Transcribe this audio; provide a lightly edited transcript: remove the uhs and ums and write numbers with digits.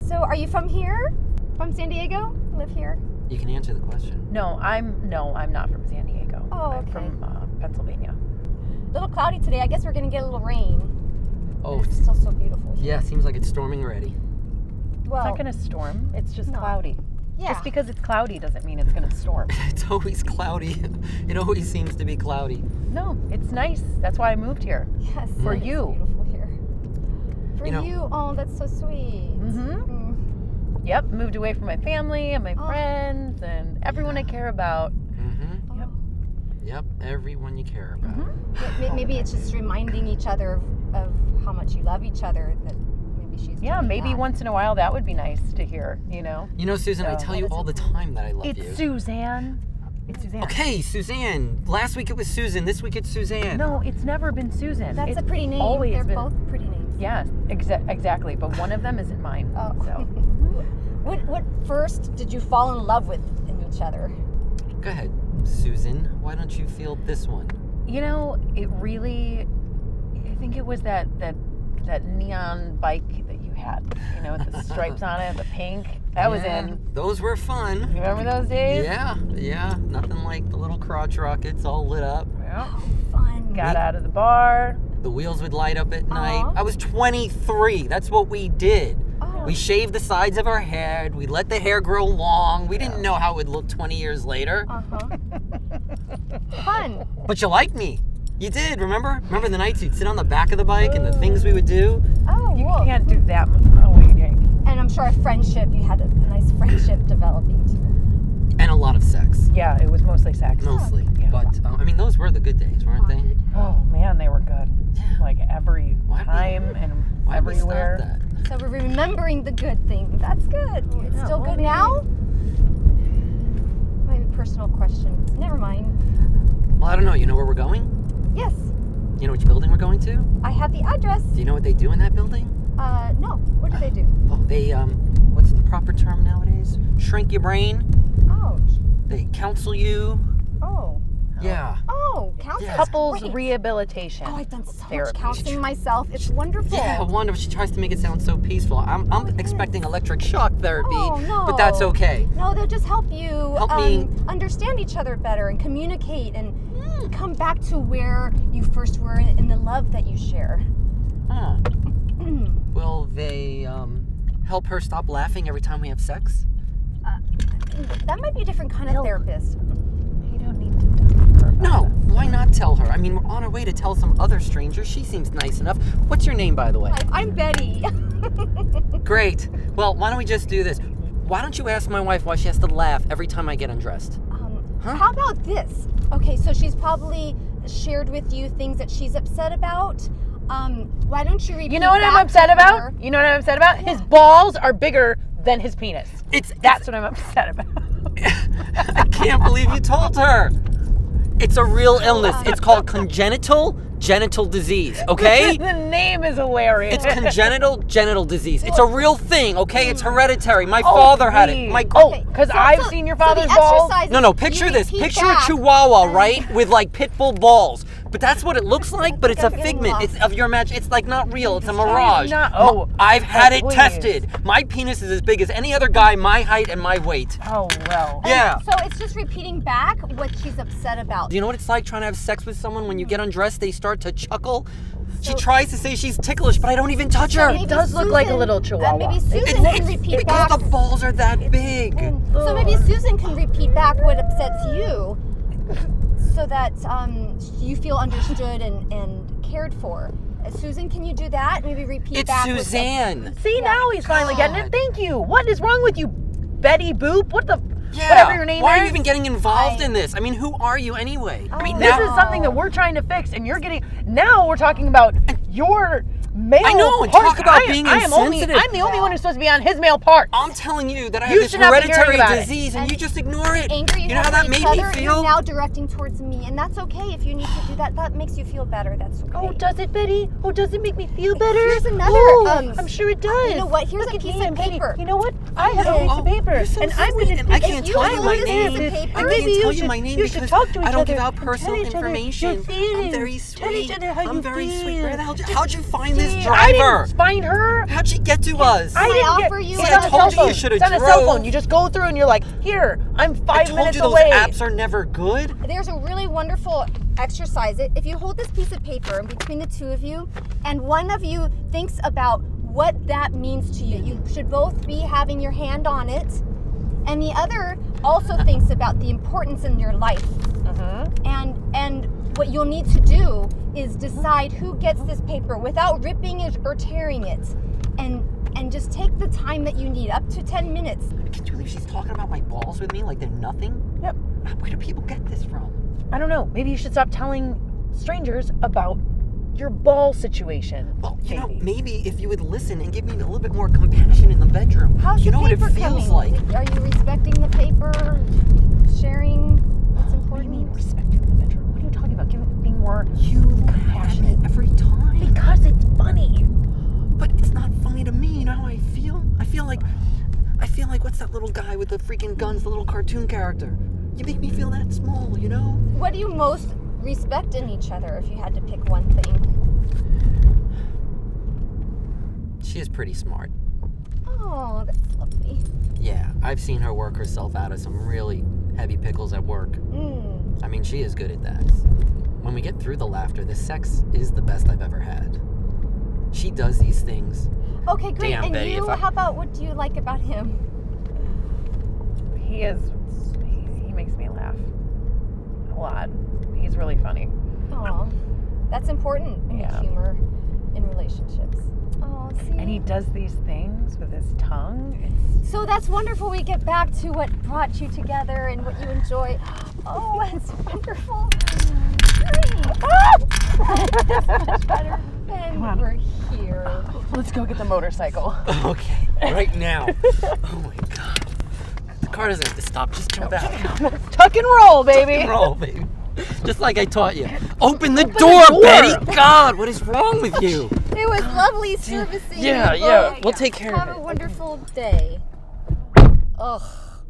So are you from here? From San Diego? Live here? You can answer the question. No, I'm not from San Diego. Oh, I'm okay. from Pennsylvania. A little cloudy today. I guess we're going to get a little rain. Oh, But it's still so beautiful here. yeah, seems like it's storming already. Well, It's not going to storm. It's just No. cloudy. yeah. Just because it's cloudy doesn't mean it's going to storm. It's always cloudy. It always seems to be cloudy. No, it's nice. That's why I moved here. Yes. For it is you. beautiful here. For You know- you. Oh, that's so sweet. Mm-hmm. Yep, moved away from my family and my Oh. friends and everyone I care about. Mm-hmm. Yep. Yep, everyone you care about. Maybe it's just reminding each other of how much you love each other. That maybe she's Yeah, doing maybe that. once in a while that would be nice to hear, you know? You know, Susan, I So- tell you all the time that I love It's you. Suzanne. It's Suzanne. Okay, Suzanne. Last week it was Susan. This week it's Suzanne. No, it's never been Susan. That's It's a pretty name. Always They're been. both pretty names. Yes, exactly. But one of them isn't mine. Oh. So What first did you fall in love with in each other? Go ahead, Susan. Why don't you field this one? you know, it really. I think it was that neon bike that you had. You know, with the stripes on it, the pink. That was Yeah, in. Those were fun. You remember those days? Yeah. Nothing like the little crotch rockets all lit up. Yeah. Oh, fun. Got out of the bar. The wheels would light up at night. Aw. I was 23. That's what we did. Oh. We shaved the sides of our head. We let the hair grow long. We didn't know how it would look 20 years later. Uh-huh. Fun. But you liked me. You did, remember? Remember the nights you'd sit on the back of the bike and the things we would do? Oh, You well. can't do that much. Oh, wait, Jake. And I'm sure a friendship, you had a nice friendship developing too. And a lot of sex. Yeah, it was mostly sex. Mostly. Yeah. But, I mean, those were the good days, weren't they? Oh man, they were good. Yeah. Like every Why'd we- time and Why'd we stop everywhere. that? So we're remembering the good thing. That's good. It's Yeah, still well, good maybe- now? Maybe personal question. Never mind. Well, I don't know. You know where we're going? Yes, You know which building we're going to? I have the address. Do you know what they do in that building? No. What do they do? Oh, they, what's the proper term nowadays? Shrink your brain. Ouch. They counsel you. Oh. Yeah. Oh, counseling. Yeah. Couples Great. rehabilitation. Oh, I've done so Therapy. much counseling myself. It's wonderful. Yeah, I wonder if she tries to make it sound so peaceful. I'm yes. expecting electric shock therapy, Oh, no. but that's okay. No, they'll just help you Help me. understand each other better and communicate and come back to where you first were in the love that you share. Huh. Will they help her stop laughing every time we have sex? That might be a different kind of therapist. You don't need to tell her about No, this. why not tell her? I mean, we're on our way to tell some other stranger. She seems nice enough. What's your name, by the way? Hi, I'm Betty. Great. Well, why don't we just do this? Why don't you ask my wife why she has to laugh every time I get undressed? Huh? How about this? Okay, so she's probably shared with you things that she's upset about. Why don't you repeat You know what I'm back upset to about? her? You know what I'm upset about? His balls are bigger than his penis. That's what I'm upset about. I can't believe you told her. It's a real illness. It's called congenital genital disease, okay? The name is hilarious. It's congenital genital disease. It's a real thing, okay? It's hereditary. My Oh, father had it. please. My Oh, because I've seen your father's the balls. exercises, No, you picture this. repeat Picture back. a chihuahua, right? With like pit bull balls. But that's what it looks like, but it's a I'm getting figment. lost. It's of your imagination. It's like not real. It's a mirage. not- oh, I've had it please. tested. My penis is as big as any other guy my height and my weight. Oh, well. Yeah. So it's just repeating back what she's upset about. Do you know what it's like trying to have sex with someone? When you get undressed, they start to chuckle. She tries to say she's ticklish, but I don't even touch her. Maybe does look like a little chihuahua. Maybe Susan It's can repeat because back. the balls are that big. So maybe Susan can repeat back what upsets you, so that you feel understood and cared for. Susan, can you do that? Maybe repeat It's back. Suzanne. See, now he's finally getting God. it. Thank you. What is wrong with you, Betty Boop? What the? Yeah. Whatever your name Why is. are you even getting involved in this? I mean, who are you anyway? I mean, Oh. This now is something that we're trying to fix, and you're getting. Now we're talking about your male. I know, and parts. talk about I am- being I am only- insensitive. I'm the only one who's supposed to be on his male part. I'm telling you that I have You this should not be caring hereditary about it. disease, and And you just ignore it. anger you know have how that for made each me other, feel? you're now directing towards me, and that's okay. If you need to do that, that makes you feel better. That's okay. Oh, does it, Betty? Oh, does it make me feel better? Here's another, Oh, I'm sure it does. you know what? Here's Look a at piece me, of I'm Betty. paper. You know what? I have a Oh, piece of paper, you're so and I'm sweet, going to. and I can't tell you my use name. this paper. I Maybe can't tell you should- my name you should because talk to each I don't other give out and personal tell each other information. your feelings. I'm very Tell each sweet. other how I'm you very sweet. feel. Where the hell? How'd you find this his I driver. didn't find her. How'd she get to us? I didn't offer get, you it's a- on a I told cell you you phone. should've It's on a cell drove. phone. You just go through and you're like, here, I'm I 5 told minutes you those away. apps are never good. There's a really wonderful exercise. If you hold this piece of paper between the two of you, and one of you thinks about what that means to you, you should both be having your hand on it, and the other also thinks about the importance in your life. And what you'll need to do is decide who gets this paper without ripping it or tearing it, and just take the time that you need, up to 10 minutes. Can you believe she's talking about my balls with me like they're nothing? Yep. Where do people get this from? I don't know. Maybe you should stop telling strangers about your ball situation. Well, you know, maybe if you would listen and give me a little bit more compassion in the bedroom. How's you the know what it paper feels coming? like. Are you respecting the paper? Sharing what's What do you important? mean respecting the bedroom? What are you talking about? Being more You compassionate. have it every time. Because it's funny. But it's not funny to me. You know how I feel? I feel like what's that little guy with the freaking guns, the little cartoon character? You make me feel that small, you know? What do you most respect in each other if you had to pick one thing? She is pretty smart. Oh, that's lovely. Yeah, I've seen her work herself out of some really heavy pickles at work. I mean, she is good at that. When we get through the laughter, the sex is the best I've ever had. She does these things. Okay, great. Damn, and Betty, you, if I- how about what do you like about him? He makes me laugh a lot. He's really funny. Oh, that's important in Yeah. humor in relationships. Oh, see. And he does these things with his tongue. So that's wonderful. We get back to what brought you together and what you enjoy. Oh, that's wonderful. Great. That's much better. And on. we're here. Let's go get the motorcycle. Okay, right now. Oh my god. The car doesn't have to stop, just jump out. Tuck and roll, baby. Roll, baby. Just like I taught you. Open the door, Betty! God, what is wrong with you? It was lovely servicing Yeah, you yeah. both. We'll take care Have of a it. wonderful day. Ugh.